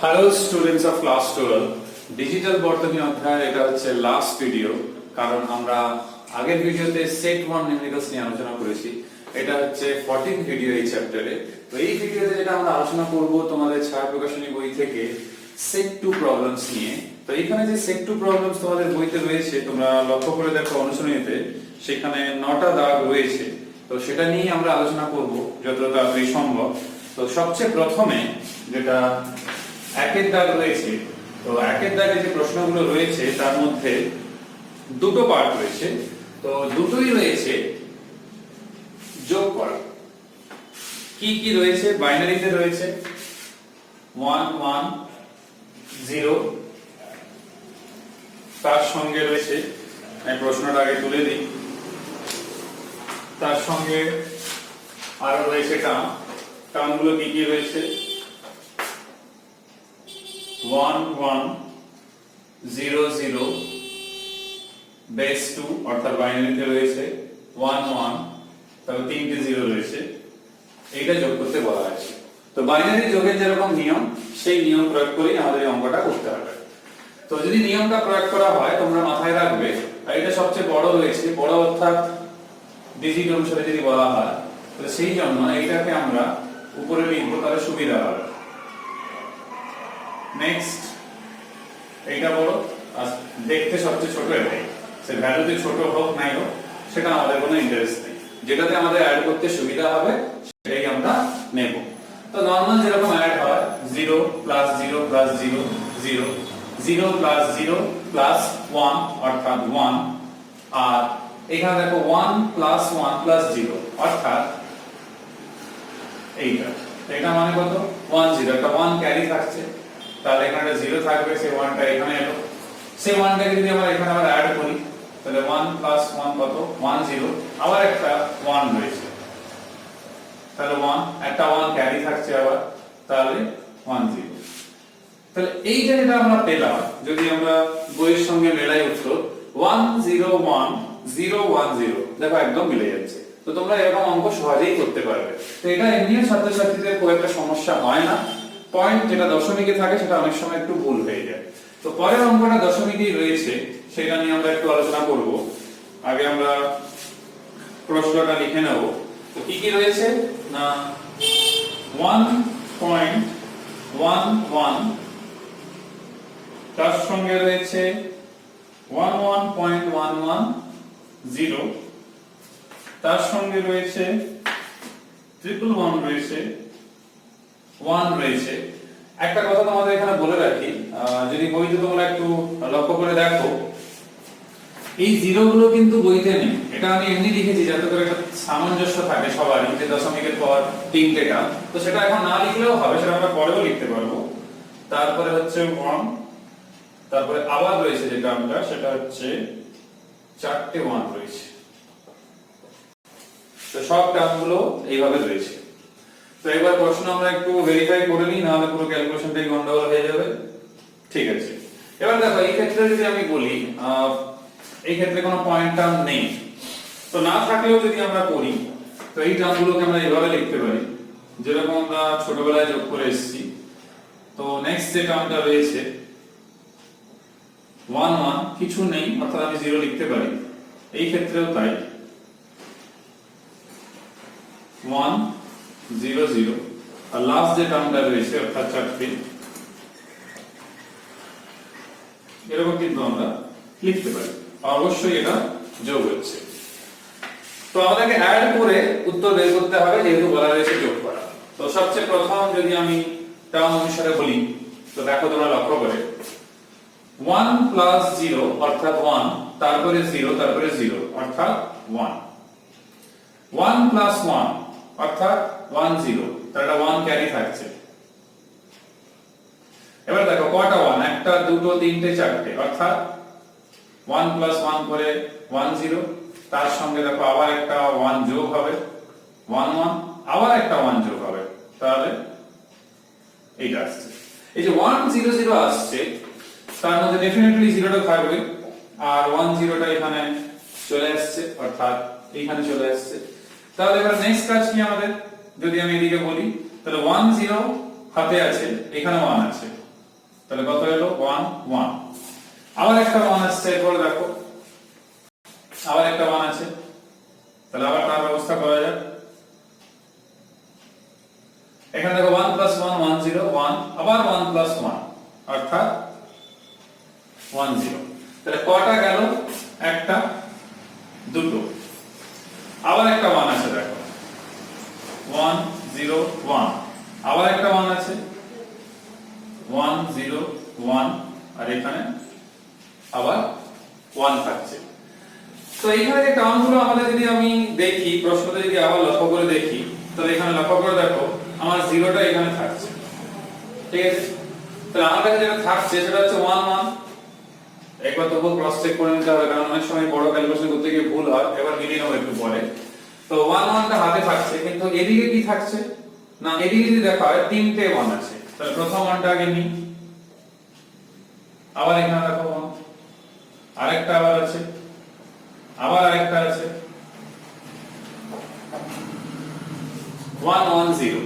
Hello students of class 12 digital বর্তনী অধ্যায় এটা হচ্ছে লাস্ট ভিডিও কারণ আমরা আগের ভিডিওতে সেট 1 নিউমেরিক্যালস নিয়ে আলোচনা করেছি এটা হচ্ছে 14th ভিডিও এই চ্যাপ্টারে তো এই ভিডিওতে যেটা আমরা আলোচনা করব তোমাদের ছায়া প্রকাশনী বই থেকে সেট 2 প্রবলেমস নিয়ে তো এখানে যে সেট 2 প্রবলেমস তোমাদের বইতে রয়েছে তোমরা লক্ষ্য করে দেখো অনুশীলনীতে সেখানে 9টা দাগ রয়েছে তো সেটা নিয়ে আমরা আলোচনা করব যতটা তাড়াতাড়ি সম্ভব তো সবচেয়ে প্রথমে যেটা একের দাগ রয়েছে তো একের দাগে যে প্রশ্নগুলো রয়েছে তার মধ্যে দুটো পার্ট রয়েছে তো দুটোই রয়েছে যোগ করা কি কি রয়েছে বাইনারিতে রয়েছে 1 1 0 তার সঙ্গে রয়েছে আমি প্রশ্নটা আগে তুলে দিই তার সঙ্গে আরো রয়েছে টার্মগুলো কি কি রয়েছে 1 1 0 0 বেস 2 অর্থাৎ বাইনারিতে রয়েছে 1 1 তাহলে তিনটে 0 রয়েছে এইটা যোগ করতে বলা আছে তো বাইনারি যোগের যেরকম নিয়ম সেই নিয়ম প্রয়োগ করে আমাদের এই অঙ্কটা করতে হবে তো যদি নিয়মটা প্রয়োগ করা হয় তোমরা মাথায় রাখবে আর এটা সবচেয়ে বড় রয়েছে বড় অর্থাৎ ডিজিট অনুসারে যদি বলা হয় তাহলে সেই জন্য এইটাকে আমরা উপরে লিখব তাহলে সুবিধা হবে নেক্সট এইটা বড় আর দেখতে সবচেয়ে ছোট এটাই সে ভ্যালুতে ছোট হোক নাই হোক সেটা আমাদের কোনো ইন্টারেস্ট নেই যেটাতে আমাদের অ্যাড করতে সুবিধা হবে সেটাই আমরা নেব তো নরমাল যেরকম অ্যাড হয় 0 প্লাস 0 প্লাস 0 0 0 প্লাস 0 প্লাস 1 অর্থাৎ 1 আর এখানে দেখো 1 প্লাস 1 প্লাস 0 অর্থাৎ এইটা এটা মানে কত 1 0 একটা 1 ক্যারি থাকছে তাহলে এখানে 0 থাকবে সেই 1টা এখানে এলো সেই 1টাকে যদি আমরা এখানে আবার অ্যাড করি তাহলে 1 প্লাস 1 কত 1 0 আবার একটা 1 রয়েছে তাহলে 1 একটা 1 ক্যারি থাকছে আবার তাহলে 1 0 তাহলে এইটা যেটা আমরা পেলাম যদি আমরা বইয়ের সঙ্গে মেলাই উত্তর 1 0 1 0 1 0 দেখো একদম মিলে যাচ্ছে তো তোমরা এরকম অঙ্ক সহজেই করতে পারবে তো এটা এমনিও ছাত্রছাত্রীদের খুব একটা সমস্যা হয় না পয়েন্ট যেটা দশমিকে থাকে সেটা অনেক সময় একটু ভুল হয়ে যায় তো পরের অঙ্কটা দশমিকেই রয়েছে সেটা নিয়ে আমরা একটু আলোচনা করব আগে আমরা প্রশ্নটা লিখে নেব তো কি কি রয়েছে না 1.11 তার সঙ্গে রয়েছে 11.110 তার সঙ্গে রয়েছে 111 রয়েছে 1 রয়েছে একটা কথা তোমাদের এখানে বলে রাখি যদি বইতে তোমরা একটু লক্ষ্য করে দেখো এই জিরো গুলো কিন্তু বইতে নেই এটা আমি এমনি লিখেছি যাতে করে একটা সামঞ্জস্য থাকে সবারই যে দশমিকের পর তিনটে টার্ম তো সেটা এখন না লিখলেও হবে সেটা আমরা পরেও লিখতে পারবো তারপরে হচ্ছে 1 তারপরে আবার রয়েছে যে টার্মটা সেটা হচ্ছে চারটে 1 রয়েছে তো সব টার্মগুলো এইভাবে রয়েছে তো এবার প্রশ্ন আমরা একটু ভেরিফাই করে নিই না হলে পুরো ক্যালকুলেশনটাই গন্ডগোল হয়ে যাবে ঠিক আছে এবার দেখো এই ক্ষেত্রে যদি আমি বলি এই ক্ষেত্রে কোনো পয়েন্ট টার্ম নেই তো না থাকলেও যদি আমরা করি তো এই টার্মগুলোকে আমরা এইভাবে লিখতে পারি যেরকম আমরা ছোটবেলায় যোগ করে এসেছি তো নেক্সট যে টার্মটা রয়েছে 1 1 কিছু নেই অর্থাৎ আমি 0 লিখতে পারি এই ক্ষেত্রেও তাই 1 0 0 আর লাস্ট যে টার্মটা রয়েছে অর্থাৎ চারটে এরকম কিন্তু আমরা লিখতে পারি অবশ্যই এটা যোগ হচ্ছে তো আমাদেরকে অ্যাড করে উত্তর বের করতে হবে যেহেতু বলা রয়েছে যোগ করা তো সবচেয়ে প্রথম যদি আমি টার্ম অনুসারে বলি তো দেখো তোমরা লক্ষ্য করে 1 প্লাস 0 অর্থাৎ 1 তারপরে 0 তারপরে 0 অর্থাৎ 1 1 প্লাস 1 অর্থাৎ 1 0 তাহলে 1 ক্যারি থাকছে এবার দেখো কয়টা 1 একটা দুটো তিনটে চারটে অর্থাৎ 1 প্লাস 1 করে 1 0 তার সঙ্গে দেখো আবার একটা 1 যোগ হবে 1 1 আবার একটা 1 যোগ হবে তাহলে এইটা আসছে এই যে 1 0 0 আসছে তার মধ্যে ডেফিনেটলি 0টা থাকবে আর 1 0টা এখানে চলে আসছে অর্থাৎ এইখানে চলে আসছে তাহলে এবার নেক্সট কাজ কি আমাদের যদি আমি এদিকে বলি তাহলে 1 0 হাতে আছে, এখানে 1 আছে, তাহলে কত হলো 1 1। আবার একটা 1 আসছে, এরপর দেখো আবার একটা 1 আছে, তাহলে আবার তার ব্যবস্থা করা যাক। এখানে দেখো 1 + 1 1 0 1, আবার 1 + 1 অর্থাৎ 1 0। তাহলে কটা গেল? একটা, দুটো। আবার একটা 1 আছে, দেখো 1 0 1, আবার একটা 1 আছে 1 0 1, আর এখানে আবার 1 থাকছে। তো এখানে যে টার্মগুলো আমাদের যদি আমি দেখি, প্রশ্নতে যদি আবার লক্ষ্য করে দেখি, তাহলে এখানে লক্ষ্য করে দেখো আমার জিরোটা এখানে থাকছে, ঠিক আছে? তাহলে আমার কাছে যেটা থাকছে সেটা হচ্ছে 1 1। একবার তবু ক্রস চেক করে নিতে হবে, কারণ অনেক সময় বড় ক্যালকুলেশন করতে গিয়ে ভুল হয়। এবার মিলিয়ে নেবো একটু পরে। তো 1 1 টা হাতে থাকছে, কিন্তু এদিকে কি থাকছে না, এদিকে যদি দেখা হয় তিনটে 1 আছে, তাহলে প্রথম 1টা আগে নিই। আবার এখানে দেখো 1, আরেকটা আবার আছে, আবার আরেকটা আছে 1 1 0।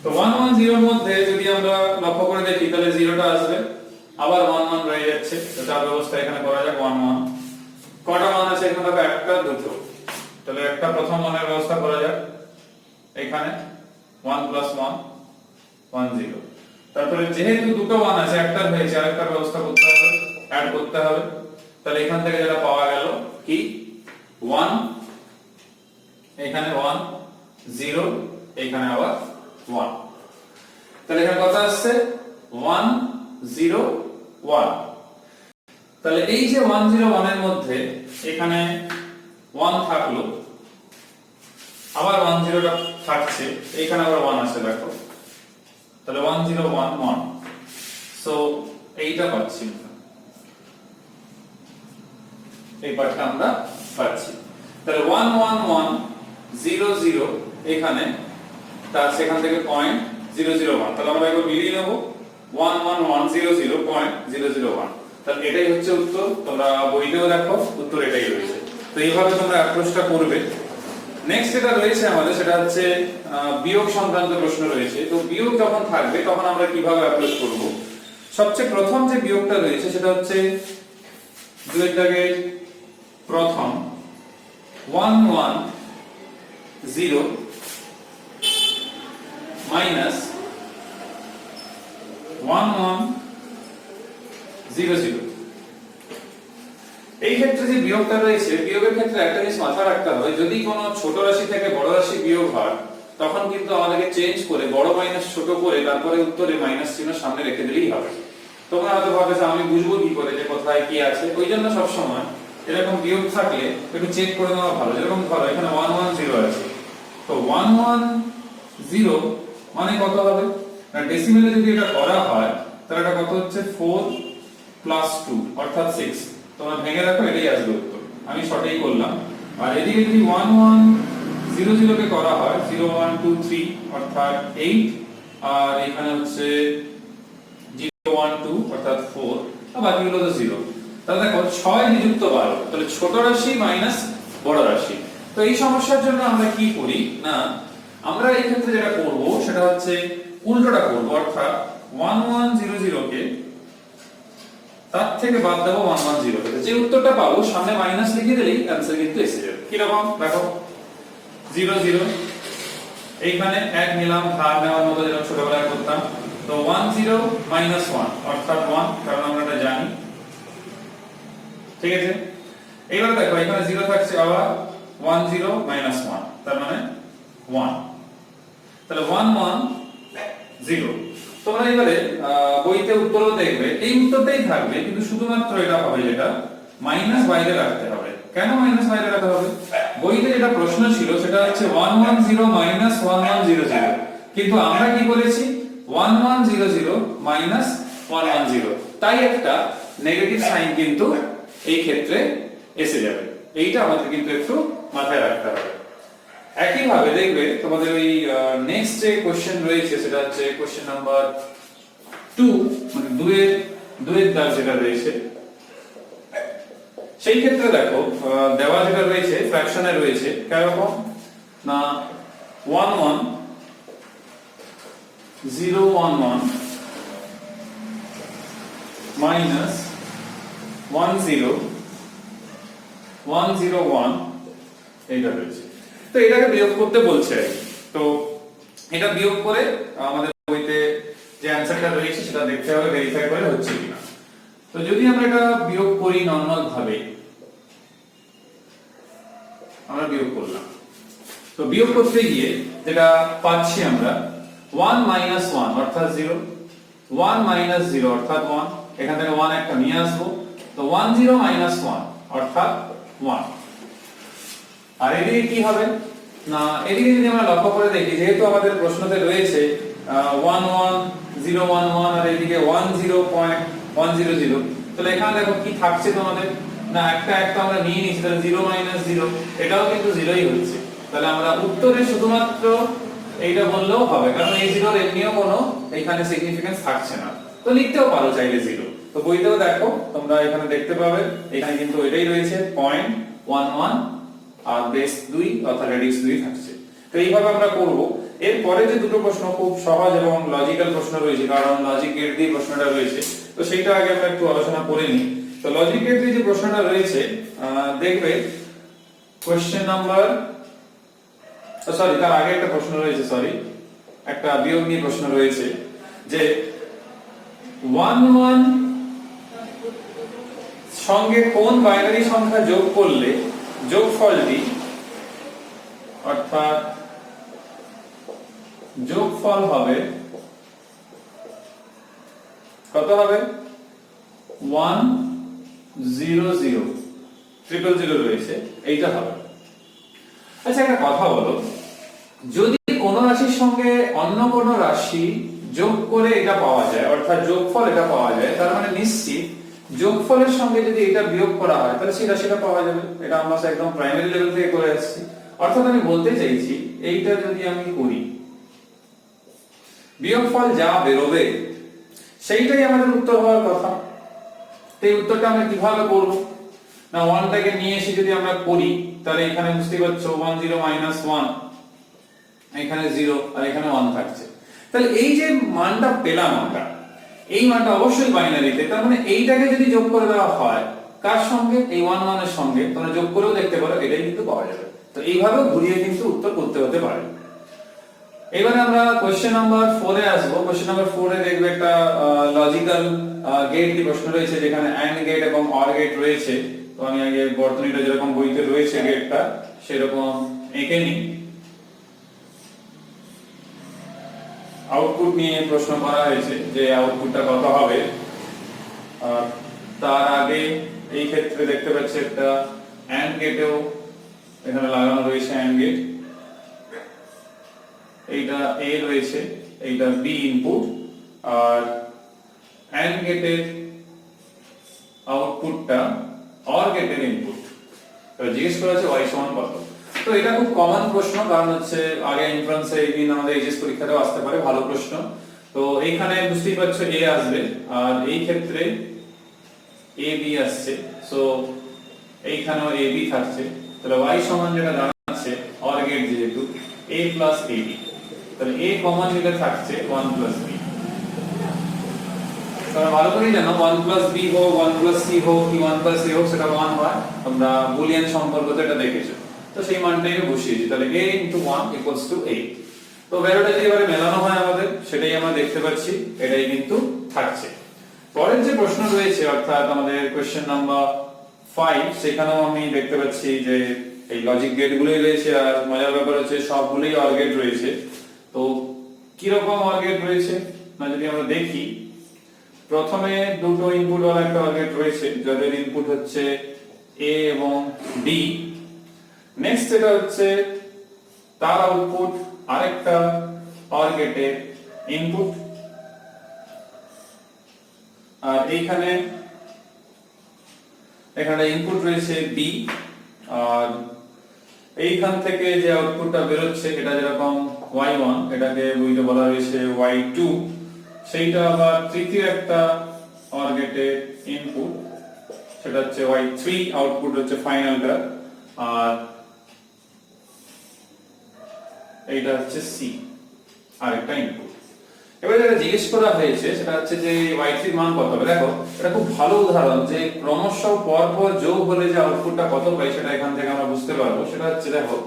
তো 1 1 0 এর মধ্যে যদি আমরা লক্ষ্য করে দেখি, তাহলে 0টা আসবে, আবার 1 1 রয়ে যাচ্ছে। তো তার ব্যবস্থা এখানে করা যাক 1 1। কটা 1 আছে এখানে? দেখো একটা, দুটো, তাহলে একটা প্রথম 1 এর ব্যবস্থা করা যাক। এখানে 1 + 1 1 0। তারপরে যেহেতু দুটো 1 আছে, একটা হয়েছে, আরেকটার ব্যবস্থা করতে হবে, অ্যাড করতে হবে। তাহলে এখান থেকে যেটা পাওয়া গেল কি 1, এখানে 1 0, এখানে আবার 1। তাহলে এখানে কত আসছে 1 0 1। তাহলে এই যে 1 0 1 এর মধ্যে এখানে 1 থাকলো, আবার 1 0 টা থাকছে, এখানে আবার 1 আছে, দেখো। তাহলে 1 0 1 1। সো এইটা পাচ্ছি, এই পার্টটা আমরা পাচ্ছি। তাহলে 1 1 1 0 0 এখানে, তার সেখান থেকে 0.001। তাহলে আমরা একবার মিলিয়ে নেব 1 1 1 0 0.001। তাহলে এটাই হচ্ছে উত্তর। তোমরা বইতেও দেখো উত্তর এটাই রয়েছে। তো এইভাবে তোমরা অ্যাপ্রোচটা করবে। নেক্সট যেটা রয়েছে আমাদের, সেটা হচ্ছে বিয়োগ সংক্রান্ত প্রশ্ন রয়েছে। তো বিয়োগ যখন থাকবে তখন আমরা কিভাবে অ্যাপ্রোচ করব? সবচেয়ে প্রথম যে বিয়োগটা রয়েছে সেটা হচ্ছে দুইয়ের দাগের প্রথম 1 1 0 মাইনাস 1 1 0 0। এই ক্ষেত্রে যে বিয়োগটা রয়েছে, বিয়োগের ক্ষেত্রে একটা জিনিস মাথায় রাখতে হবে, যদি কোনো ছোট রাশি থেকে বড় রাশি বিয়োগ হয়, তখন কিন্তু আমাদেরকে চেঞ্জ করে বড় মাইনাস ছোট করে তারপরে উত্তরে মাইনাস চিহ্ন সামনে রেখে দিলেই হবে। তোমরা হয়তো ভাবে যে আমি বুঝবো কি করে যে কোথায় কি আছে, ওই জন্য সবসময় এরকম বিয়োগ থাকলে একটু চেক করে নেওয়া ভালো। যেরকম ধরো এখানে 1 1 0 আছে, তো 1 1 0 মানে কত হবে না, ডেসিমেলে যদি এটা করা হয় তাহলে এটা কত হচ্ছে 4 + 2 অর্থাৎ 6। তোমরা ভেঙে রাখো, এটাই আসবে উত্তর। আমি সঠিক করলাম। আর এদিকে যদি 1 1 0 0 কে করা হয় 0 1 2 3 অর্থাৎ 8, আর এখানে হচ্ছে 0 1 2 অর্থাৎ 4, আর বাকিগুলো তো 0। তাহলে দেখো 6 নিযুক্ত 12, তাহলে ছোট রাশি মাইনাস বড় রাশি। তো এই সমস্যার জন্য আমরা কি করি না, আমরা এই ক্ষেত্রে যেটা করব সেটা হচ্ছে উল্টোটা করব, অর্থাৎ 1 1 0 0 কে তার থেকে বাদ দেবো 1 1 0 কে। যে উত্তরটা পাবো সামনে মাইনাস লিখে দিলেই অ্যানসার কিন্তু এসে যাবে। কি রকম দেখো 0 0, এইখানে এক নিলাম, ধার নেওয়ার মতো যেটা ছোটবেলায় করতাম। তো 1 0 - 1 অর্থাৎ 1, কারণ আমরা এটা জানি, ঠিক আছে। এইবার দেখো এখানে 0 থাকছে, আবার 1 0 - 1, তার মানে 1। তাহলে 1 1 0। তোমরা এবারে বইতে উত্তরও দেখবে এই উত্তরটাই থাকবে, কিন্তু শুধুমাত্র এটা হবে যেটা মাইনাস বাইরে রাখতে হবে। কেন মাইনাস বাইরে রাখতে হবে? বইতে যেটা প্রশ্ন ছিল সেটা হচ্ছে 1 1 0 - 1 1 0 0, কিন্তু আমরা কি করেছি 1 1 0 0 - 1 1 0, তাই একটা নেগেটিভ সাইন কিন্তু এই ক্ষেত্রে এসে যাবে। এইটা আমাদের কিন্তু একটু মাথায় রাখতে হবে। একই ভাবে দেখবে তোমাদের ওই নেক্সট যে কোশ্চেন রয়েছে সেটা হচ্ছে কোশ্চেন নাম্বার 2, মানে দুয়ের দাগ যেটা রয়েছে, সেই ক্ষেত্রে দেখো দেওয়া যেটা রয়েছে ফ্র্যাকশনে রয়েছে কিরকম না 1 1 0 1 1 minus 1 0 1 0 1 এইটা রয়েছে। তো এটাকে বিয়োগ করতে বলছে আর কি। তো এটা বিয়োগ করে আমাদের বইতে যে অ্যানসারটা রয়েছে সেটা দেখতে হবে, ভেরিফাই করে হচ্ছে কিনা। তো যদি আমরা এটা বিয়োগ করি নরমাল ভাবে, আমরা বিয়োগ করলাম, তো বিয়োগ করতে গিয়ে যেটা পাচ্ছি আমরা 1 minus 1 অর্থাৎ 0, 1 minus 0 অর্থাৎ 1, এখান থেকে 1 একটা নিয়ে আসবো, তো 1 0 minus 1 অর্থাৎ 1। আর এদিকে কি হবে না, এদিকে যদি আমরা লক্ষ্য করে দেখি, যেহেতু আমাদের প্রশ্নতে রয়েছে 1 1 0 1 1 আর এদিকে 1 0.100, তাহলে এখানে দেখো কি থাকছে তোমাদের না, একটা আমরা নিয়ে নিয়েছি, তাহলে 0 minus 0 এটাও কিন্তু 0ই হচ্ছে। তাহলে আমরা উত্তরে শুধুমাত্র এইটা বললেও হবে, কারণ এই 0 এর এমনিও কোনো এখানে সিগনিফিকেন্স থাকছে না, তো লিখতেও পারো চাইলে 0। তো বইতেও দেখো তোমরা এখানে দেখতে পাবে, এখানে কিন্তু এটাই রয়েছে 0.11 আর বেস 2 অর্থাৎ রেডিক্স 2 থাকছে। তো এইভাবে আমরা করব। এরপরে যে দুটো প্রশ্ন খুব সহজ এবং লজিক্যাল প্রশ্ন রয়েছে, কারণ লজিক গেট দিয়ে প্রশ্নটা রয়েছে, তো সেইটা আগে আমরা একটু আলোচনা করে নিই। তো লজিক গেট দিয়ে যে প্রশ্নটা রয়েছে, দেখবে কোশ্চেন নাম্বার, সরি তার আগে একটা প্রশ্ন রয়েছে, একটা বিয়োগ নিয়ে প্রশ্ন রয়েছে যে 1 1 সঙ্গে কোন বাইনারি সংখ্যা যোগ করলে যোগফলটি অর্থাৎ যোগফল হবে কত হবে 1 0 0 ট্রিপল 0 রয়েছে, এইটা হবে। আচ্ছা একটা কথা বলো, যদি কোন রাশির সঙ্গে অন্য কোন রাশি যোগ করে এটা পাওয়া যায়, অর্থাৎ যোগফল এটা পাওয়া যায়, তার মানে নিশ্চিত যোগফলের সঙ্গে যদি এটা বিয়োগ করা হয় তাহলে সেই রাশিটা পাওয়া যাবে। এটা আমরা একদম প্রাইমারি লেভেল থেকে করে আসছি। অর্থাৎ আমি বলতে চাইছি, এইটা যদি আমি করি, বিয়োগফল যা বেরোবে সেইটাই আমাদের উত্তর হওয়ার কথা। এই উত্তরটা আমরা কিভাবে করব না, 1 টাকে নিয়ে এসে যদি আমরা করি, তাহলে এখানে বুঝতে পারছো 1 0 minus 1, এখানে 0 আর এখানে 1 থাকছে। তাহলে এই যে মানটা পেলাম আমরা, এই মানটা অবশ্যই বাইনারিতে, তার মানে এইটাকে যদি যোগ করে দেওয়া হয় কার সঙ্গে, এই 1 1 এর সঙ্গে, তোমরা যোগ করেও দেখতে পারো, এটাই কিন্তু পাওয়া যাবে। তো এইভাবে ঘুরিয়ে কিন্তু উত্তর করতে হতে পারে। এবারে আমরা কোশ্চেন নাম্বার 4 এ আসবো। কোশ্চেন নাম্বার 4 এ দেখবে একটা লজিক্যাল গেট দিয়ে প্রশ্ন রয়েছে, যেখানে AND গেট এবং OR গেট রয়েছে। তো আমি আগে বর্তনীটা যেরকম বইতে রয়েছে গেটটা সেরকম এঁকে নিই। আউটপুট নিয়ে প্রশ্ন করা হয়েছে যে আউটপুটটা কত হবে। তার আগে এই ক্ষেত্রে দেখতে পাচ্ছি একটা AND গেটেও এখানে লাগানো রয়েছে AND গেট। এইটা A রয়েছে, এইটা B ইনপুট, আর AND গেটের আউটপুটটা OR গেটের ইনপুট। তো জিজ্ঞেস করা হচ্ছে y সমান কত। তো এটা খুব কমন প্রশ্ন, কারণ হচ্ছে আগে এন্ট্রান্সে এইদিন আমাদের এইচএস পরীক্ষাতেও আসতে পারে, ভালো প্রশ্ন। তো এইখানে বুঝতেই পারছো A আসবে, আর এই ক্ষেত্রে AB আসছে, সো এইখানেও AB থাকছে। তাহলে y সমান যেটা দাঁড়াচ্ছে OR গেট যেহেতু A plus AB, তাহলে A কমন নিলে থাকছে 1 plus B। তোমরা ভালো করে জানো 1 plus B হোক 1 plus C হোক কি 1 plus A হোক সেটা 1 হয়, তোমরা বুলিয়ান সম্পর্কতে এটা দেখেছো। তো সেই মানটাই আমি বসিয়েছি, তাহলে A into 1 equals to 8। তো ভ্যালুটা যদি এবারে মেলানো হয় আমাদের, সেটাই আমরা দেখতে পাচ্ছি, এটাই কিন্তু থাকছে। পরের যে প্রশ্ন রয়েছে অর্থাৎ আমাদের কোশ্চেন নাম্বার 5, সেখানেও আমি দেখতে পাচ্ছি যে এই লজিক গেটগুলোই রয়েছে, আর মজার ব্যাপার হচ্ছে সবগুলোই OR গেট রয়েছে। তো কি রকম OR গেট রয়েছে না, যদি আমরা দেখি, প্রথমে দুটো ইনপুট ওয়ালা একটা OR গেট রয়েছে, যাদের ইনপুট হচ্ছে A এবং B। নেক্সট এটা হচ্ছে তার আউটপুট আরেকটা OR গেটের ইনপুট, আর এখানে ইনপুট রয়েছে B, আর এইখান থেকে যে আউটপুটটা বেরোচ্ছে এটা যেরকম y1, এটাকে বইতে বলা হয়েছে y2, সেইটা আবার তৃতীয় একটা OR গেটের ইনপুট, সেটা হচ্ছে y3, আউটপুট হচ্ছে ফাইনালটা, আর এইটা হচ্ছে C আরেকটা ইনপুট। এবারে যেটা জিজ্ঞেস করা হয়েছে সেটা হচ্ছে যে y3 এর মান কত হবে। দেখো এটা খুব ভালো উদাহরণ যে ক্রমশ পর পর যোগ হলে যে আউটপুটটা কত পাই সেটা এখান থেকে আমরা বুঝতে পারবো। সেটা হচ্ছে দেখো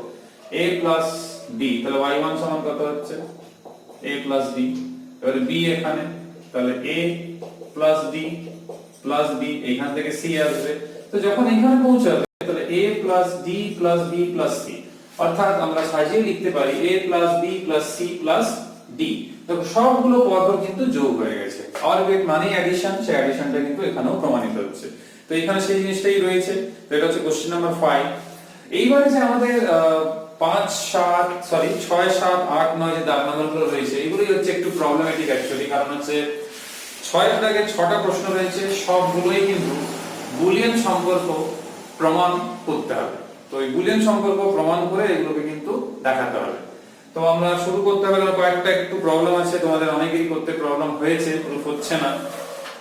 a প্লাস b, তাহলে y1 সমান কত হচ্ছে a প্লাস b। এবারে b এখানে, তাহলে a plus b plus b, এখান থেকে c আসবে। তো যখন এখানে পৌঁছাবে তাহলে a plus d plus b plus c, অর্থাৎ আমরা সাজিয়ে লিখতে পারি a plus b plus c plus d। দেখো সবগুলো পরপর কিন্তু যোগ হয়ে গেছে। অর গেট মানে অ্যাডিশন, সেই অ্যাডিশনটা কিন্তু এখানেও প্রমাণিত হচ্ছে। তো এখানে সেই জিনিসটাই রয়েছে। তো এটা হচ্ছে কোশ্চেন নাম্বার 5। এইবারে যে আমাদের 5 7 সরি 6 7 8 9 যে দাগ নাম্বারগুলো রয়েছে এগুলোই হচ্ছে একটু প্রবলেমেটিক অ্যাকচুয়ালি। কারণ হচ্ছে 6 এর দাগে 6টা প্রশ্ন রয়েছে, সবগুলোই কিন্তু বুলিয়ান সম্পর্ক প্রমাণ করতে হবে। তো এই বুলিয়ান সম্পর্ক প্রমাণ করে এগুলোকে কিন্তু দেখাতে হবে। তো আমরা শুরু করতে হবে, কয়েকটা একটু প্রবলেম আছে, তোমাদের অনেকেরই করতে প্রবলেম হয়েছে, প্রুফ হচ্ছে না।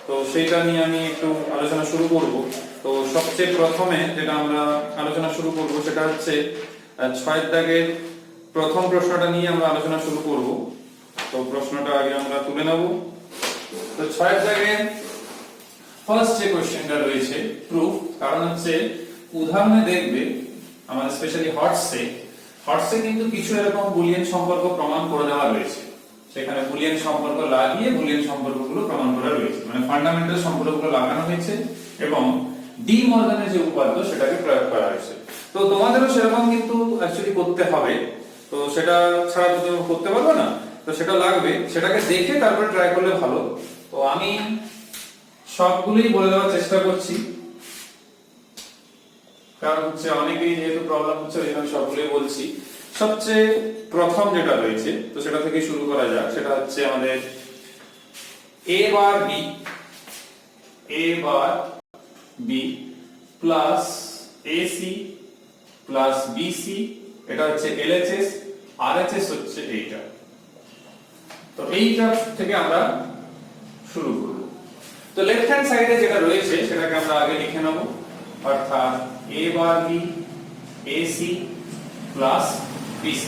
তো সেটা নিয়ে আমি একটু আলোচনা শুরু করব। তো সবচেয়ে প্রথমে যেটা আমরা আলোচনা শুরু করব সেটা হচ্ছে 6 এর দাগের প্রথম প্রশ্নটা নিয়ে আমরা আলোচনা শুরু করব। তো প্রশ্নটা আগে আমরা তুলে নেব। তো 6 এর দাগের ফার্স্ট যে কোশ্চেনটা রয়েছে প্রুফ, কারণ হচ্ছে উদাহরণে দেখবে আমাদের স্পেশালি হটসে কিন্তু কিছু এরকম বুলিয়ান সম্পর্ক প্রমাণ করে দেওয়া রয়েছে। সেখানে বুলিয়ান সম্পর্ক লাগিয়ে বুলিয়ান সম্পর্কগুলো প্রমাণ করা রয়েছে, মানে ফান্ডামেন্টাল সম্পর্কগুলো লাগানো হয়েছে এবং ডি মর্গানের যে উপপাদ্য সেটাকে প্রয়োগ করা হয়েছে। তো তোমাদেরও সেরকম কিন্তু অ্যাকচুয়ালি করতে হবে। তো সেটা ছাড়া তো তুমি করতে পারবে না, তো সেটা লাগবে, সেটাকে দেখে তারপরে ট্রাই করলে ভালো। তো আমি সবগুলোই বলে দেওয়ার চেষ্টা করছি, কারণ হচ্ছে অনেকেই যেহেতু প্রবলেম হচ্ছে ওই জন্য সবগুলোই বলছি। সবচেয়ে প্রথম যেটা রয়েছে তো সেটা থেকে শুরু করা যাক। সেটা হচ্ছে আমাদের a bar b plus ac plus bc, এটা হচ্ছে LHS, RHS হচ্ছে এইটা। তো এইটা থেকে আমরা শুরু করব। তো লেফট হ্যান্ড সাইডে যেটা রয়েছে সেটাকে আমরা আগে লিখে নেব, অর্থাৎ a bar b ac plus bc।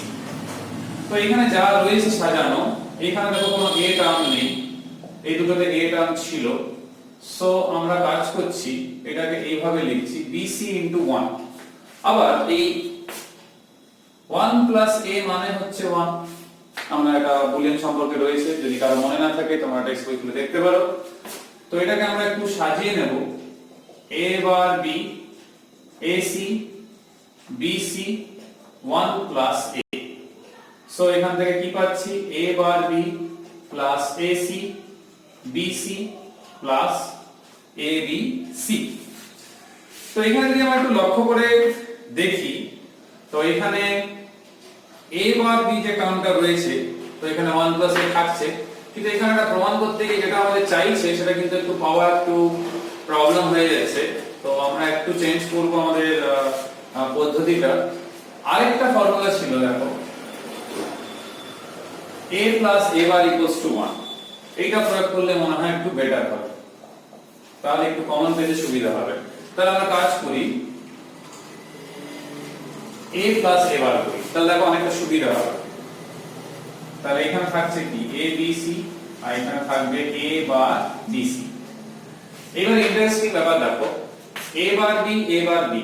তো এখানে যা রয়েছে সাজানো, এখানে দেখো কোনো a টার্ম নেই, এই দুটোতে a টার্ম ছিল। সো আমরা কাজ করছি, এটাকে এইভাবে লিখছি bc * 1। আবার এই 1 প্লাস a মানে হচ্ছে 1। আমরা এটা বুলিয়ান সম্পর্কে রয়েছে, যদি কারো মনে না থাকে তোমরা টেক্সট বই খুলে দেখতে পারো। তো এটাকে আমরা একটু সাজিয়ে নেব, a bar b ac bc 1 plus a। So এখান থেকে কি পাচ্ছি a bar b plus ac bc plus abc। তো এখানে যদি আমরা একটু লক্ষ্য করে দেখি, তো এখানে a বার b যে টার্মটা রয়েছে, তো এখানে 1 প্লাস a থাকছে, কিন্তু এখানে একটা প্রমাণ করতে গিয়ে যেটা আমাদের চাইছে সেটা কিন্তু একটু পাওয়া একটু প্রবলেম হয়ে যাচ্ছে। তো আমরা একটু চেঞ্জ করব আমাদের পদ্ধতিটা। আরেকটা ফর্মুলা ছিল, দেখো a plus a bar equals to 1, এইটা প্রয়োগ করলে মনে হয় একটু বেটার হবে, তাহলে একটু কমন পেতে সুবিধা হবে। তাহলে আমরা কাজ করি a প্লাস a বার করি, তাহলে দেখো অনেকটা সুবিধা হবে। তাহলে এখানে থাকছে কি a b c, আর এখানে থাকবে a বার b c। এবার ইন্টারেস্টিং ব্যাপার দেখো, a বার b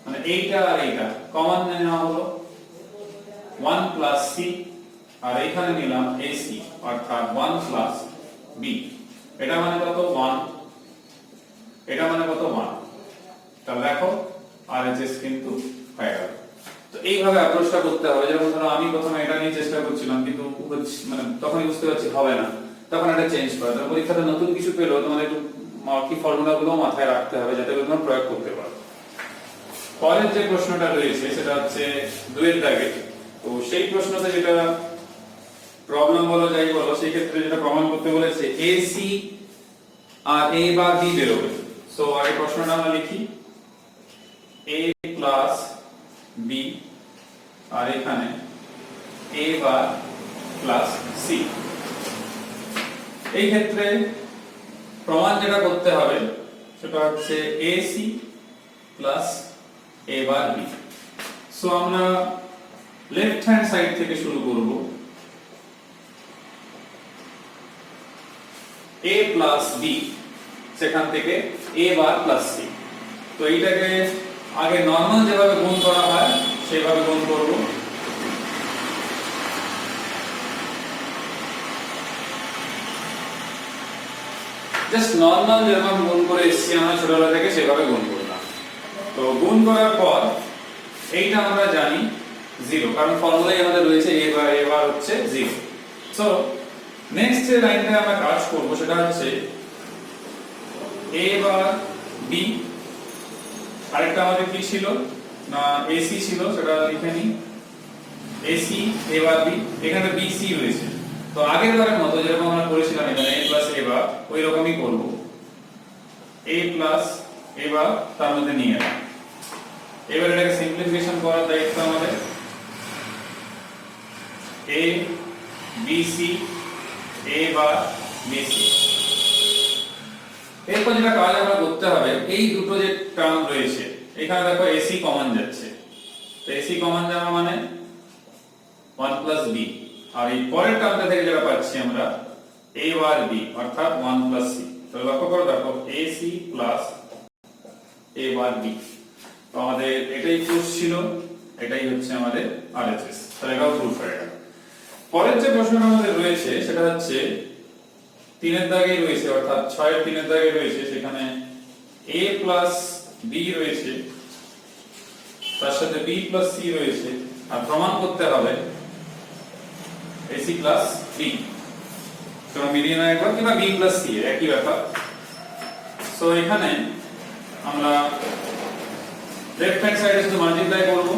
মানে এইটা আর এইটা কমন নেওয়া হলো 1 প্লাস c, আর এখানে নিলাম ac, অর্থাৎ 1 প্লাস b। এটা মানে কত 1, এটা মানে কত 1। তাহলে দেখো RHS কিন্তু হয়ে গেল। তো এইভাবে অ্যাপ্রোচটা করতে হবে। যেমন ধরো আমি প্রথমে এটা নিয়ে চেষ্টা করছিলাম, কিন্তু মানে তখনই বুঝতে পারছি হবে না, তখন এটা চেঞ্জ করে। তো পরীক্ষাতে নতুন কিছু পেলেও তোমাদের একটু কি ফর্মুলাগুলো মাথায় রাখতে হবে যাতে তোমরা প্রয়োগ করতে পারো। পরের যে প্রশ্নটা রয়েছে সেটা হচ্ছে 2 এর দাগে। তো সেই প্রশ্নতে যেটা প্রবলেম বলো যাই বলো, সেই ক্ষেত্রে যেটা প্রমাণ করতে বলেছে AC আর A বার B বেরোবে। সো আগে প্রশ্নটা আমরা লিখি A প্লাস B, আর এখানে A বার প্লাস C। এই ক্ষেত্রে প্রমাণ যেটা করতে হবে সেটা হচ্ছে AC plus A bar B। So আমরা লেফট হ্যান্ড সাইড থেকে শুরু করব। a প্লাস b, সেখান থেকে a বার প্লাস c। তো এইটাকে আগে নরমাল যেভাবে গুণ করা হয় সেভাবে গুণ করব। জাস্ট নরমাল যেরকম গুণ করে এসেছি আমরা ছোটবেলা থেকে সেভাবে গুণ করলাম। তো গুণ করার পর এইটা আমরা জানি 0, কারণ ফর্মুলায় আমাদের রয়েছে a বার হচ্ছে 0। সো নেক্সট যে লাইনটা আমরা কাজ করব সেটা হচ্ছে a বার b, আরেকটা আমাদের কি ছিল না ac ছিল, সেটা লিখে নিই। ac a বার b, এখানে bc রয়েছে। তো আগের বারের মতো যেরকম আমরা করেছিলাম এখানে a প্লাস a বার, ওই রকমই করব। a প্লাস a বার তার মধ্যে নিয়ে এলাম। এবার এটাকে সিম্পলিফিকেশন করার দায়িত্ব আমাদের। a bc a bar bc। এরপর যেটা কাজ আমরা করতে হবে, এই দুটো যে টার্ম রয়েছে এখানে দেখো ac কমন যাচ্ছে, তো ac কমন যাওয়া মানে 1 প্লাস b, আর এই পরের টার্মটা থেকে যেটা পাচ্ছি আমরা a বার b অর্থাৎ 1 প্লাস c। তো লক্ষ্য করো দেখো ac plus a bar b। তো আমাদের এটাই প্রুফ ছিল, এটাই হচ্ছে আমাদের RHS। তাহলে এটাও প্রুফ হয়ে গেল। পরের যে প্রশ্নটা আমাদের রয়েছে সেটা হচ্ছে 3 এর দাগে রয়েছে, অর্থাৎ 6 এর 3 এর দাগে রয়েছে, সেখানে a প্লাস b রয়েছে, তার সাথে b প্লাস c রয়েছে, আর প্রমাণ করতে হবে ac প্লাস b। তোমরা মিলিয়ে নাও একবার, কিংবা b প্লাস c একই ব্যাপার। সো এখানে আমরা লেফট হ্যান্ড সাইডে শুধু মাল্টিপ্লাই করব।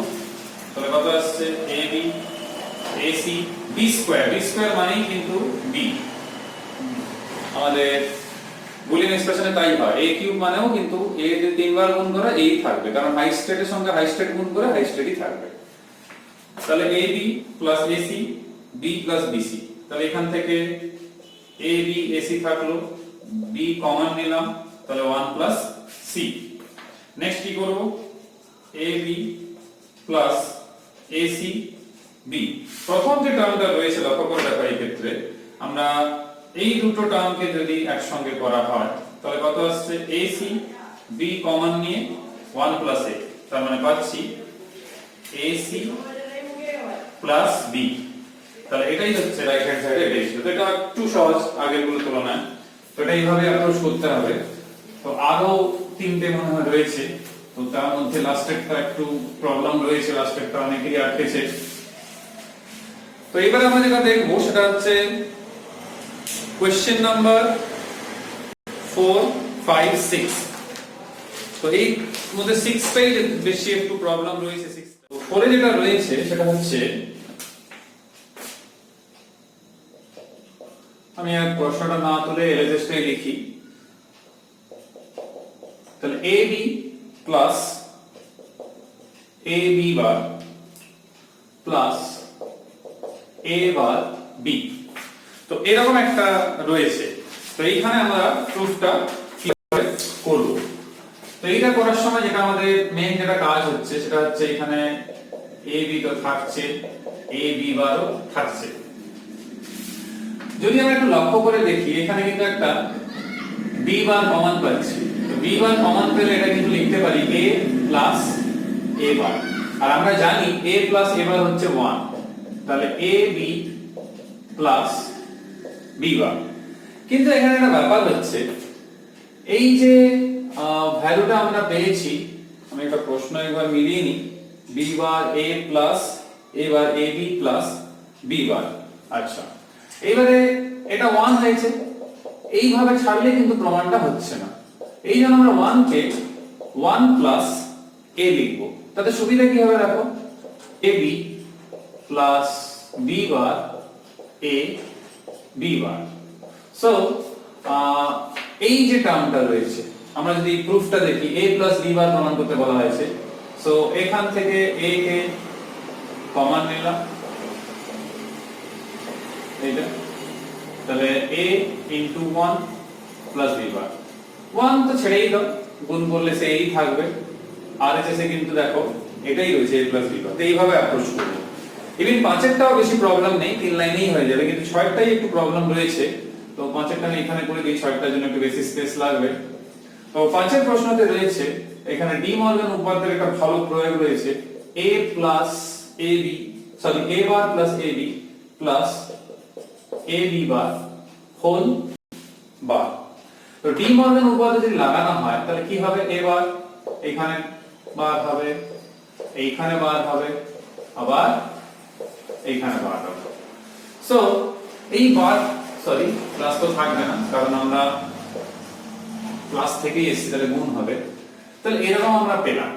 তাহলে কত আসছে ab ac b স্কয়ার মানেই কিন্তু b। আমাদের বুলিয়ান এক্সপ্রেশনে তাই হয়, a কিউব মানেও কিন্তু a যদি 3 বার গুণ করে এই থাকবে, কারণ হাই স্টেটের সঙ্গে হাই স্টেট গুণ করে হাই স্টেটই থাকবে। তাহলে ab plus ac b plus bc। তাহলে এখান থেকে ab ac থাকলো, b কমন নিলাম, তাহলে 1 প্লাস c। নেক্সট কি করব, ab প্লাস ac b। প্রথম যে টার্মটা রয়েছে লক্ষ্য করে দেখো, এই ক্ষেত্রে আমরা এই দুটো টার্মকে যদি একসঙ্গে করা হয় তাহলে কত আসছে ac b কমন নিয়ে 1 প্লাস a, তার মানে পাচ্ছি ac প্লাস b। তাহলে এটাই হচ্ছে রাইট হ্যান্ড সাইডে এটাই ছিল। তো এটা একটু সহজ আগের গুলো তুলনায়, তো এটা এইভাবে অ্যাপ্রোচ করতে হবে। তো আরো 3টে মনে হয় রয়েছে, তো তার মধ্যে লাস্টেরটা একটু প্রবলেম রয়েছে, লাস্টেরটা অনেকেরই আটকেছে। তো এবারে আমরা যেটা দেখবো সেটা হচ্ছে কোশ্চেন নাম্বার 4, 5, 6। তো এই মধ্যে 6টাই বেশি একটু প্রবলেম রয়েছে। 6 তো 4 এ যেটা রয়েছে সেটা হচ্ছে, আমি আর প্রশ্নটা না তুলে এলএসএসটাই লিখি। তাহলে ab plus ab bar plus a bar b। তো এরকম একটা রয়েছে। তো এইখানে আমরা প্রুফটা কিভাবে করব, তো এইটা করার সময় যেটা আমাদের মেইন যেটা কাজ হচ্ছে সেটা হচ্ছে এখানে ab তো থাকছে, ab বারও থাকছে। যদি আমরা একটু লক্ষ্য করে দেখি এখানে কিন্তু একটা b বার কমন পাচ্ছি। তো b বার কমন পেলে এটা কিন্তু লিখতে পারি a প্লাস a বার, আর আমরা জানি a প্লাস a বার হচ্ছে 1। তাহলে ab প্লাস b বার। কিন্তু এখানে একটা ব্যাপার হচ্ছে, এই যে ভ্যালুটা আমরা পেয়েছি, আমি একটা প্রশ্ন একবার মিলিয়ে নিই, b bar a plus a bar ab plus b বার। আচ্ছা, এবারে এটা 1 হয়েছে, এইভাবে ছাড়লে কিন্তু প্রমাণটা হচ্ছে না। এই জন্য আমরা 1 কে 1 প্লাস a লিখব। তাতে সুবিধা কি হবে দেখো, ab plus b bar a b bar. So এই যে টার্মটা রয়েছে, আমরা যদি প্রুফটা দেখি a প্লাস b বার প্রমাণ করতে বলা হয়েছে। সো এখান থেকে a কে কমন নিলাম, এইটা, তাহলে a ইনটু 1 প্লাস b বার। 1 তো ছেড়েই দাও, গুণ করলে সেই থাকবে। RHS এ কিন্তু দেখো এটাই রয়েছে a প্লাস b বার। তো এইভাবে অ্যাপ্রোচ করব। ইভেন 5 এরটাও বেশি প্রবলেম নেই, 3 লাইনেই হয়ে যাবে, কিন্তু 6 এরটাই একটু প্রবলেম রয়েছে। তো 5 আমি এখানে করে দিই, 6টার জন্য একটু বেশি স্পেস লাগবে। তো 5 প্রশ্নতে রয়েছে এখানে ডি মর্গান উপপাদ্যের একটা ভালো প্রয়োগ রয়েছে, a plus ab sorry a bar plus ab plus ab bar whole bar. তো ডি মর্গান উপপাদ্য যদি লাগানো হয় তাহলে কি হবে, a বার এখানে বার হবে, এইখানে বার হবে, আবার এইখানে বার হবে। সো এই বার সরি প্লাস তো থাকবে না, কারণ আমরা প্লাস থেকেই এসেছি, তাহলে গুণ হবে। তাহলে এরকম আমরা পেলাম।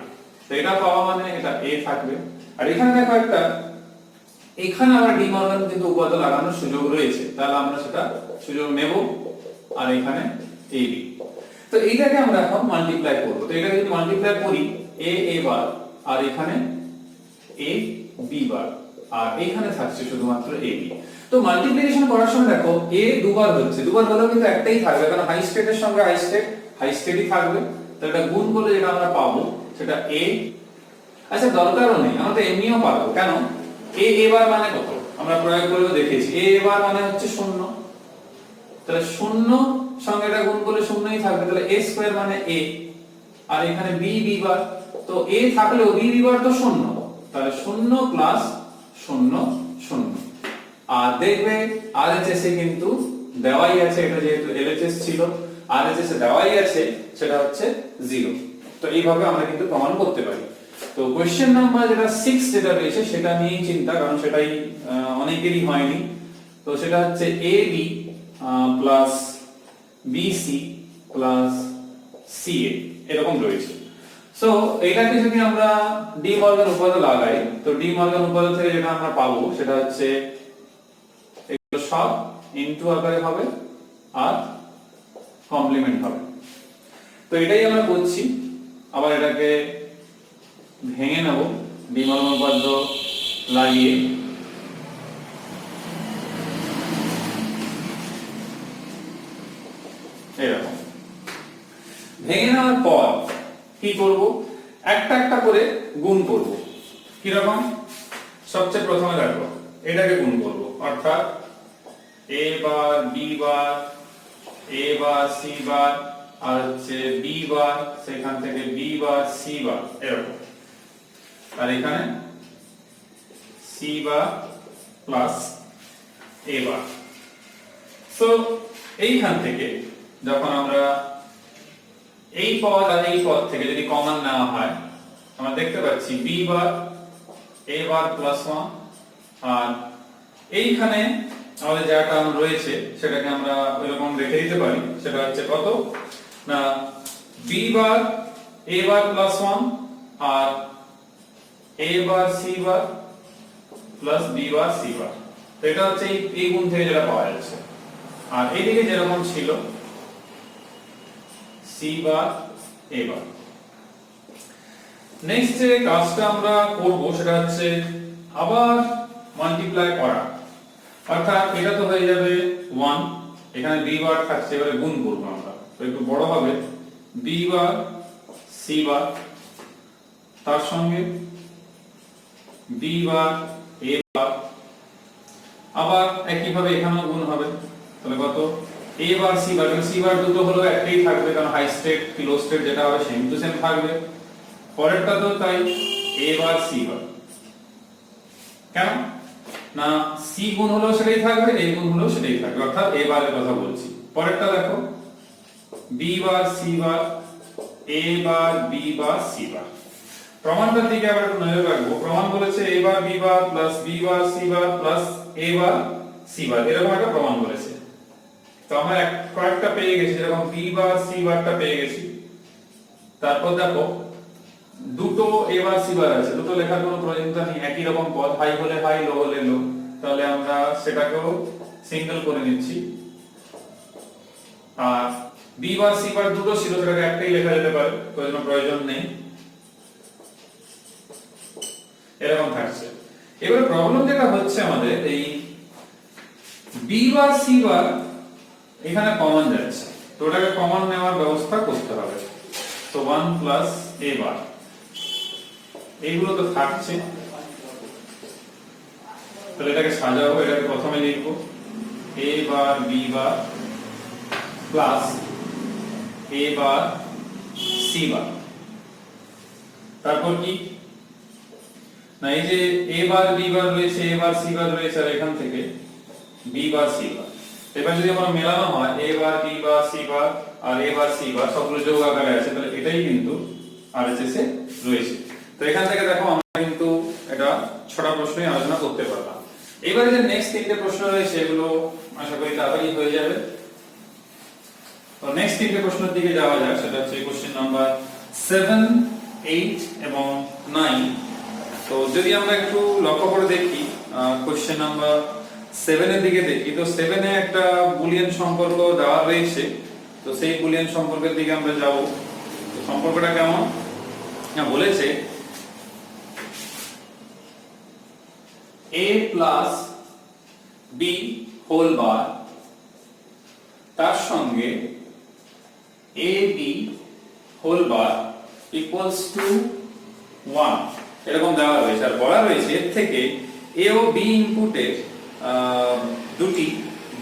তো এটা পাওয়া মানে এটা a থাকবে। আর এখানে দেখো একটা, এখানে আবার ডি মর্গান কিন্তু উপপাদ্য লাগানোর সুযোগ রয়েছে, তাহলে আমরা সেটা সুযোগ নেব। আর এখানে ab, তো এইটাকে আমরা এখন মাল্টিপ্লাই করব। তো এটাকে যদি মাল্টিপ্লাই করি a বার আর এখানে a b বার, আর এখানে থাকছে শুধুমাত্র ab। তো মাল্টিপ্লিকেশন করার সময় দেখো a দুবার হচ্ছে, দুবার হলেও কিন্তু একটাই থাকবে, কারণ হাই স্টেটের সঙ্গে হাই স্টেটই থাকবে। তো এটা গুণ করলে যেটা আমরা পাবো সেটা a, আচ্ছা দরকারও নেই, আমরা তো এমনিও পাবো। কেন, a বার মানে কত আমরা প্রয়োগ করেও দেখেছি, a বার মানে হচ্ছে 0। তাহলে 0 সঙ্গে এটা গুণ করলে 0ই থাকবে, তাহলে a স্কয়ার মানে a। আর এখানে b বার, তো a থাকলেও b বার তো 0, তাহলে 0 প্লাস 0 0। আর দেখবে RHS এ কিন্তু দেওয়াই আছে, এটা যেহেতু LHS ছিল RHS এ দেওয়াই আছে, সেটা হচ্ছে 0। তো এইভাবে আমরা কিন্তু প্রমাণ করতে পারি। তো কোশ্চেন নাম্বার যেটা 6 যেটা রয়েছে সেটা নিয়েই চিন্তা, কারণ সেটাই অনেকেরই হয়নি। তো সেটা হচ্ছে AB plus BC plus CA এরকম রয়েছে। সো এটাকে যদি আমরা ডি মর্গান উপপাদ্য লাগাই, তো ডি মর্গান উপপাদ্য থেকে যেটা আমরা পাবো সেটা হচ্ছে এগুলো সব ইনটু আকারে হবে আর কমপ্লিমেন্ট হবে। তো এটাই আমরা করছি। আবার এটাকে ভেঙে নেব ডি মর্গান উপপাদ্য লাগিয়ে। এরকম ভেঙে নেওয়ার পর কি করব, একটা একটা করে গুণ করব। কি রকম, সবচেয়ে প্রথমে দেখো এটাকে গুণ করব, অর্থাৎ a bar b bar a bar c বার আর হচ্ছে b বার, সেখান থেকে b বার c বার এরকম। আর এখানে c bar plus a bar. So এইখান থেকে যখন আমরা এই পদ আর এই পদ থেকে যদি কমন নেওয়া হয়, আমরা দেখতে পাচ্ছি b bar a bar plus 1, আর এইখানে আমাদের যা টার্ম রয়েছে সেটাকে আমরা এরকম রেখে দিতে পারি। সেটা হচ্ছে কত না b bar a bar plus 1 আর a bar c bar plus b bar c bar. তো এটা হচ্ছে এই গুণ থেকে যেটা পাওয়া যাচ্ছে। আর এইদিকে যেরকম ছিল c bar a bar. Next যে কাজটা আমরা করব সেটা হচ্ছে আবার মাল্টিপ্লাই করা, অর্থাৎ এটা তো হয়ে যাবে 1, এখানে b বার থাকছে, এবারে গুণ করব আমরা। তো একটু বড় হবে b বার c বার, তার সঙ্গে b বার a বার, আবার একই ভাবে এখানেও গুণ হবে। তাহলে কত a bar c bar, c বার দুটো হলো একটাই থাকবে, কারণ হাই স্টেট কি লো স্টেট যেটা হবে সেম টু সেম থাকবে। পরেরটা তো তাই a বার c বার, কেন না c গুণ হলো সেটাই থাকবে, a গুণ হলো সেটাই থাকবে, অর্থাৎ a বারের কথা বলছি। পরেরটা দেখো b bar c bar a bar b bar c বার। প্রমাণটার দিকে আবার একটু নজর রাখবো। প্রমাণ বলেছে a bar b bar plus b bar c bar plus a bar c বার, এরকম একটা প্রমাণ বলেছে। তো আমরা কয়েকটা পেয়ে গেছি, যেরকম b বার c বারটা পেয়ে গেছি। তারপর দেখো দুটো a বার c বার আছে, দুটো লেখার কোনো প্রয়োজনীয়তা নেই, একই রকম পদ, হাই হলে হাই লো হলে লো, তাহলে আমরা সেটাকেও সিঙ্গেল করে নিচ্ছি। আর b বার c বার দুটো ছিল, সেটাকে একটাই লেখা যেতে পারে, কোনো প্রয়োজন নেই, এরকম থাকছে। এবারে প্রবলেম যেটা হচ্ছে আমাদের এই b বার c বার এখানে কমন যাচ্ছে, তো ওটাকে কমন নেওয়ার ব্যবস্থা করতে হবে। তো 1 প্লাস a বার, এইগুলো তো থাকছে, তাহলে এটাকে সাজাবো। এটাকে প্রথমে লিখবো a bar b bar plus A bar C bar. তারপর কি না, এই যে এ বার বি বার রয়েছে, এ বার সি বার রয়েছে, আর এখান থেকে বি বার সি বার। এবার যদি আমরা মেলানো হয় a bar b bar C bar আর এ বার সি বার সবগুলো যোগ আকারে আছে, তাহলে এটাই কিন্তু আরএচএস এ রয়েছে। তো এখান থেকে দেখো আমরা কিন্তু এটা 6টা প্রশ্নই আলোচনা করতে পারলাম। এবারে যে নেক্সট 3টে প্রশ্ন রয়েছে এগুলো আশা করি তাড়াতাড়ি হয়ে যাবে। তো নেক্সট 3টে প্রশ্নের দিকে যাওয়া যাক। সেটা হচ্ছে কোশ্চেন নাম্বার 7, 8 এবং 9। তো যদি আমরা একটু লক্ষ্য করে দেখি কোশ্চেন নাম্বার 7 এর দিকে দেখি, তো 7 এ একটা বুলিয়ান সম্পর্ক দেওয়া রয়েছে। তো সেই বুলিয়ান সম্পর্কের দিকে আমরা যাব। তো সম্পর্কটা কেমন না, বলেছে a plus b whole bar তার সঙ্গে a b whole bar equals to 1 এরকম দেওয়া রয়েছে। আর বলা রয়েছে এর থেকে এ ও বি ইনপুটের দুটি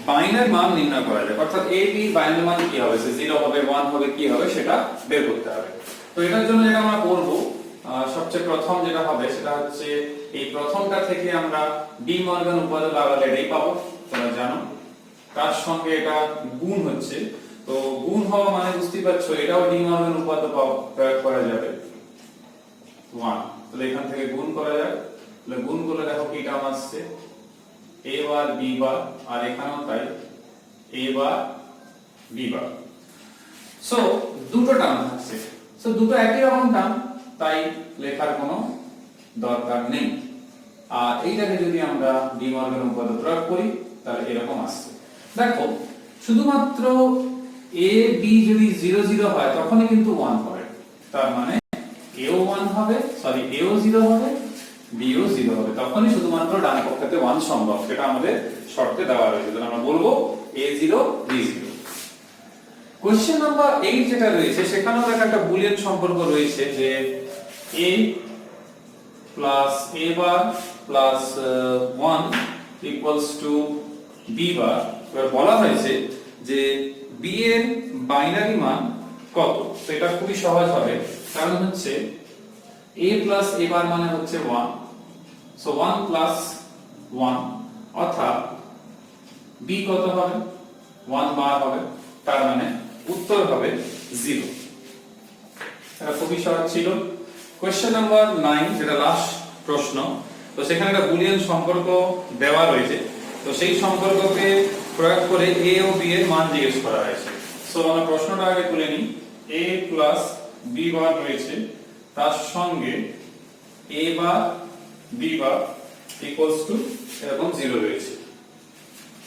বাইনারি মান নির্ণয় করা যায়। অর্থাৎ এ বি বাইনারি মান কি হবে, সে 0 হবে 1 হবে কি হবে সেটা বের করতে হবে। তো এটার জন্য যেটা আমরা করব, সবচেয়ে প্রথম যেটা হবে সেটা হচ্ছে এই প্রথমটা থেকে আমরা ডি মর্গান উপপাদ্য লাগালে এটাই পাবো, তোমরা জানো। তার সঙ্গে এটা গুণ হচ্ছে, তো গুণ হওয়া মানে বুঝতেই পারছো এটাও ডি মর্গান উপপাদ্য প্রয়োগ করা যাবে 1। তাহলে এখান থেকে গুণ করা যায়। তাহলে গুণ করলে দেখো কি টার্ম আসছে, a বার b বার, আর এখানেও তাই a bar b bar. So দুটো টার্ম থাকছে, সো দুটো একই রকম টার্ম, তাই লেখার কোনো দরকার নেই। আর এইটাকে যদি আমরা ডি মর্গান উপপাদ্য প্রয়োগ করি তাহলে এরকম আসছে। দেখো শুধুমাত্র a b যদি 0 0 হয় তখনই কিন্তু 1 হবে, তার মানে a ও 1 হবে, সরি a ও 0 হবে, b ও 0 হবে, তখনই শুধুমাত্র ডান পক্ষে 1 সম্ভব। সেটা আমাদের শর্তে দেওয়া রয়েছে। তাহলে আমরা বলবো a0 b0। কোশ্চেন নাম্বার 8 যেটা রয়েছে সেখানেও একটা বুলিয়ান সম্পর্ক রয়েছে যে a plus a bar plus 1 equals to b বার। এবার বলা হয়েছে যে b এর বাইনারি মান কত। তো এটা খুবই সহজ হবে, কারণ হচ্ছে a প্লাস a বার মানে হচ্ছে 1, সো 1 প্লাস 1 অর্থাৎ b কত হবে, 1 বার হবে, তার মানে উত্তর হবে 0। এটা খুবই সহজ ছিল। কোশ্চেন নাম্বার 9 যেটা লাস্ট প্রশ্ন, তো সেখানে একটা বুলিয়ান সম্পর্ক দেওয়া রয়েছে। তো সেই সম্পর্ককে প্রয়োগ করে a ও b এর মান জিজ্ঞেস করা হয়েছে। সো আমরা প্রশ্নটা আগে তুলে নিই। a প্লাস b বার রয়েছে, তার সঙ্গে a bar b bar equals two এরকম 0 রয়েছে।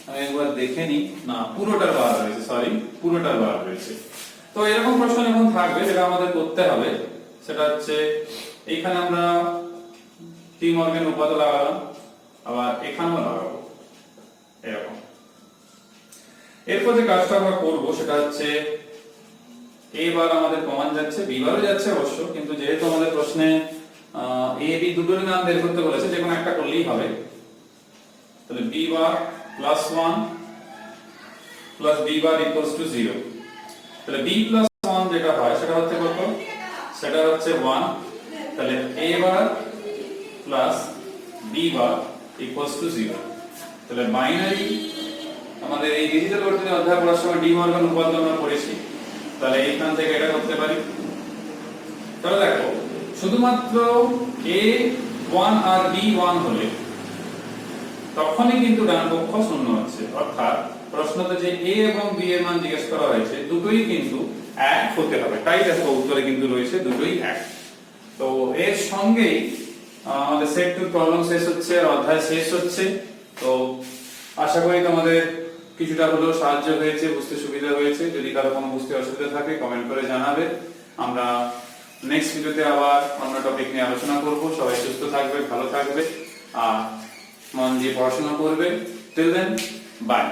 আমি একবার দেখে নিই, না পুরোটার বার রয়েছে, সরি পুরোটার বার রয়েছে। তো এরকম প্রশ্ন যখন থাকবে যেটা আমাদের করতে হবে সেটা হচ্ছে এইখানে আমরা ডি মর্গান উপপাদ্য লাগালাম, আবার এখানেও লাগাবো এরকম। এরপর যে কাজটা আমরা করব সেটা হচ্ছে a বার আমাদের কমন যাচ্ছে, b বারও যাচ্ছে অবশ্য, কিন্তু যেহেতু আমাদের প্রশ্নে a b দুটোরই মান বের করতে বলেছে, যে কোনো একটা করলেই হবে। তাহলে b bar plus 1 plus b বার ইকুয়ালস টু 0। তাহলে b প্লাস 1 যেটা হয় সেটা হচ্ছে কত, সেটা হচ্ছে 1। তাহলে a bar plus b bar equals two 0। তাহলে বাইনারি আমাদের এই ডিজিটাল বর্তনী অধ্যায় পড়ার সময় ডি মর্গান উপপাদ্য আমরা পড়েছি, তাহলে এইখান থেকে এটা করতে পারি। তাহলে দেখো শুধুমাত্র a1 আর b1 হলে তখনই কিন্তু ডান পক্ষ শূন্য হচ্ছে, অর্থাৎ প্রশ্নতে যে a এবং b এর মান জিজ্ঞেস করা হয়েছে দুটোই কিন্তু এক হতে হবে, তাই দেখো উত্তরে কিন্তু রয়েছে দুটোই এক। তো এর সঙ্গেই আমাদের সেট 2 প্রবলেম শেষ হচ্ছে, অধ্যায় শেষ হচ্ছে। তো আশা করি তোমাদের কিছুটা হলেও সাহায্য হয়েছে, বুঝতে সুবিধা হয়েছে। যদি কারো কোনো বুঝতে অসুবিধা থাকে কমেন্ট করে জানাবে। আমরা নেক্সট ভিডিওতে আবার অন্য টপিক নিয়ে আলোচনা করব। সবাই সুস্থ থাকবে, ভালো থাকবে আর মন দিয়ে পড়াশোনা করবে। Till then, by.